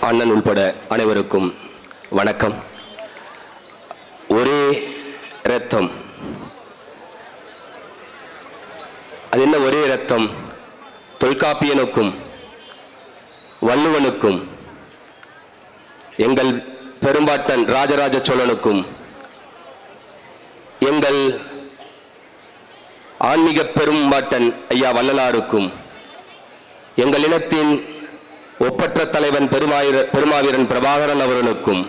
அண்ணன் உள்பட அனைவருக்கும் வணக்கம். ஒரே இரத்தம், அது என்ன ஒரே இரத்தம்? தொல்காப்பியனுக்கும் வள்ளுவனுக்கும் எங்கள் பெரும்பாட்டன் ராஜராஜ சோழனுக்கும் எங்கள் ஆன்மீக பெரும்பாட்டன் ஐயா வள்ளலாருக்கும் எங்கள் இனத்தின் ஒப்பற்ற தலைவன் பெருமாவீரன் பிரபாகரன் அவர்களுக்கும்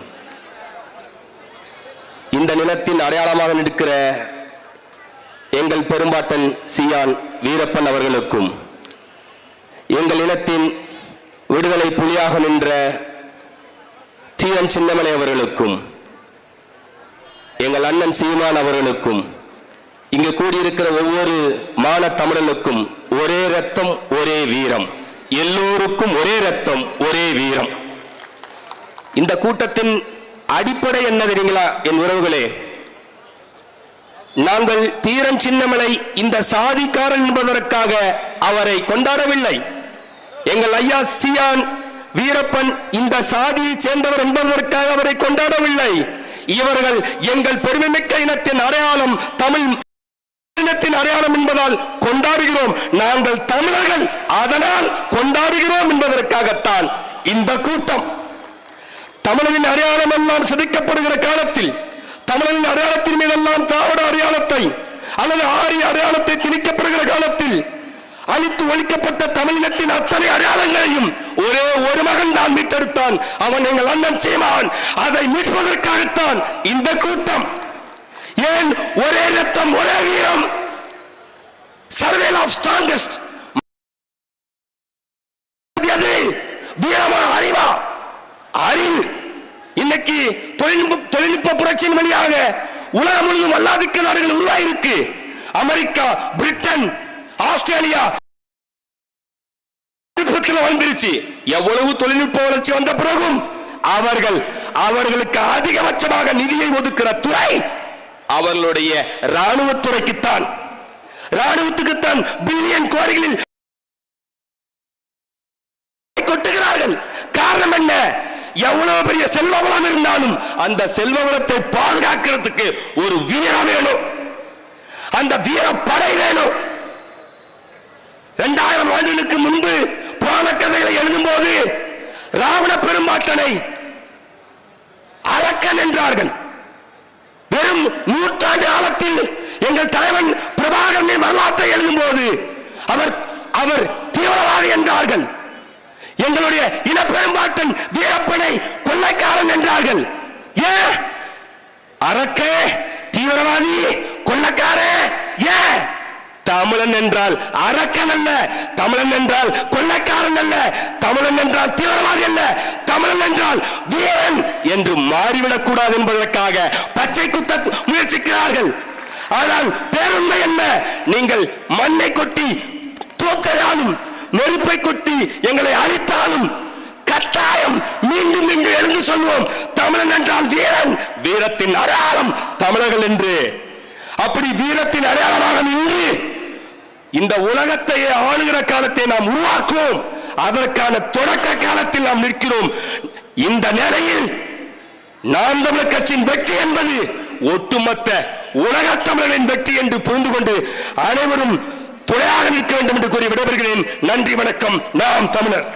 இந்த நிலத்தின் அடையாளமாக நிற்கிற எங்கள் பெரும்பாட்டன் சியான் வீரப்பன் அவர்களுக்கும் எங்கள் இனத்தின் விடுதலை புலியாக நின்ற தீரன் சின்னமலை அவர்களுக்கும் எங்கள் அண்ணன் சீமான் அவர்களுக்கும் இங்கு கூடியிருக்கிற ஒவ்வொரு மான தமிழனுக்கும் ஒரே ரத்தம் ஒரே வீரம், எல்லோருக்கும் ஒரே ரத்தம் ஒரே வீரம். இந்த கூட்டத்தின் அடிப்படை என்ன தெரியுங்களா என் உறவுகளே? நாங்கள் தீரன் சின்னமலை இந்த சாதிக்காரன் என்பதற்காக அவரை கொண்டாடவில்லை. எங்கள் ஐயா சியான் வீரப்பன் இந்த சாதியை சேர்ந்தவர் என்பதற்காக அவரை கொண்டாடவில்லை. இவர்கள் எங்கள் பெருமைமிக்க இனத்தின் அடையாளம், தமிழ் இனத்தின் அடையாளம் என்பதால் கொண்டாடுகிறோம். நாங்கள் தமிழர்கள், அதனால் கொண்டாடுகிறோம் என்பதற்காகத்தான் இந்த கூட்டம். தமிழரின் அடையாளம் எல்லாம் சிதைக்கப்படுகிற காலத்தில், தமிழரின் அடையாளத்தின் மீதெல்லாம் திராவிட அடையாளத்தை அல்லது ஆரிய அடையாளத்தை திணிக்கப்படுகிற காலத்தில் அழித்து ஒழிக்கப்பட்ட தமிழினத்தின் அத்தனை அடையாளங்களையும் ஒரே ஒரு மகன் தான் மீட்டெடுத்தான். அவன் எங்கள் அண்ணன் சீமான். அதை மீட்பதற்காகத்தான் இந்த கூட்டம். ஏன் ஒரே ரத்தம் ஒரே வீரம்? சர்வேல் ஆஃப் ஸ்ட்ராங்கஸ்ட். வீரமா அறிவா? அறிவு. இன்னைக்கு தொழில்நுட்ப புரட்சியின் வழியாக உலகம் முழுவதும் அல்லாதிக்க நாடுகள் உருவாயிருக்கு. அமெரிக்கா, பிரிட்டன், ஆஸ்திரேலியா வந்துருச்சு. எவ்வளவு தொழில்நுட்ப வளர்ச்சி வந்த பிறகும் அவர்களுக்கு அதிகபட்சமாக நிதியை ஒதுக்கிற துறை அவர்களுடைய ராணுவத்துறைக்குத்தான். ராணுவத்துக்குத்தான் பில்லியன் கோடிகளில் கொட்டுகிறார்கள். காரணம் என்ன? எவ்வளவு பெரிய செல்வ வளம் இருந்தாலும் அந்த செல்வ வளத்தை பாதுகாக்கிறதுக்கு ஒரு வீரம் வேணும், அந்த வீரப்படை வேணும். 2000 ஆண்டுகளுக்கு முன்பு புராண கதைகளை எழுதும் போது ராவண பெரும்பாட்டனை அரக்கன் என்றார்கள். வெறும் 100 ஆண்டு காலத்தில் எங்கள் தலைவன் பிரபாகரனின் வரலாற்றை எழுதும் போது அவர் தீவிரவாதி என்றார்கள். எங்களுடைய இனப்பெரும்பாட்டன் வீரப்பனை கொள்ளைக்காரன் என்றார்கள். ஏன்? அரக்க, தீவிரவாதி, கொள்ளைக்கார. ஏன்? தமிழன் என்றால் அரக்கன் அல்ல, தமிழன் என்றால் கொள்ளைக்காரன் அல்ல, தமிழன் என்றால் தீவிரவாதி அல்ல, தமிழன் என்றால் வீரன் என்று மாறிவிடக் கூடாது என்பதற்காக பச்சை குத்த முயற்சிக்கிறார்கள். ஆனால் பேருண்மை என்ன? நீங்கள் மண்ணை கொட்டி தோற்றாலும், நெருப்பை கொட்டி எங்களை அழித்தாலும் கட்டாயம் மீண்டும் மீண்டும் எழுந்து சொல்வோம், தமிழன் என்றால் வீரன், வீரத்தின் அடையாளம் தமிழர்கள் என்று. அப்படி வீரத்தின் அடையாளமாக நின்று இந்த உலகத்தை ஆளுகிற காலத்தை நாம் உருவாக்குவோம். அதற்கான தொடக்க காலத்தில் நாம் நிற்கிறோம். இந்த நிலையில் நாம் தமிழர் கட்சியின் வெற்றி என்பது ஒட்டுமொத்த உலக தமிழரின் வெற்றி என்று புரிந்து கொண்டு அனைவரும் துணையாக நிற்க வேண்டும் என்று கூறி விடைபெறுகிறேன். நன்றி, வணக்கம். நாம் தமிழர்.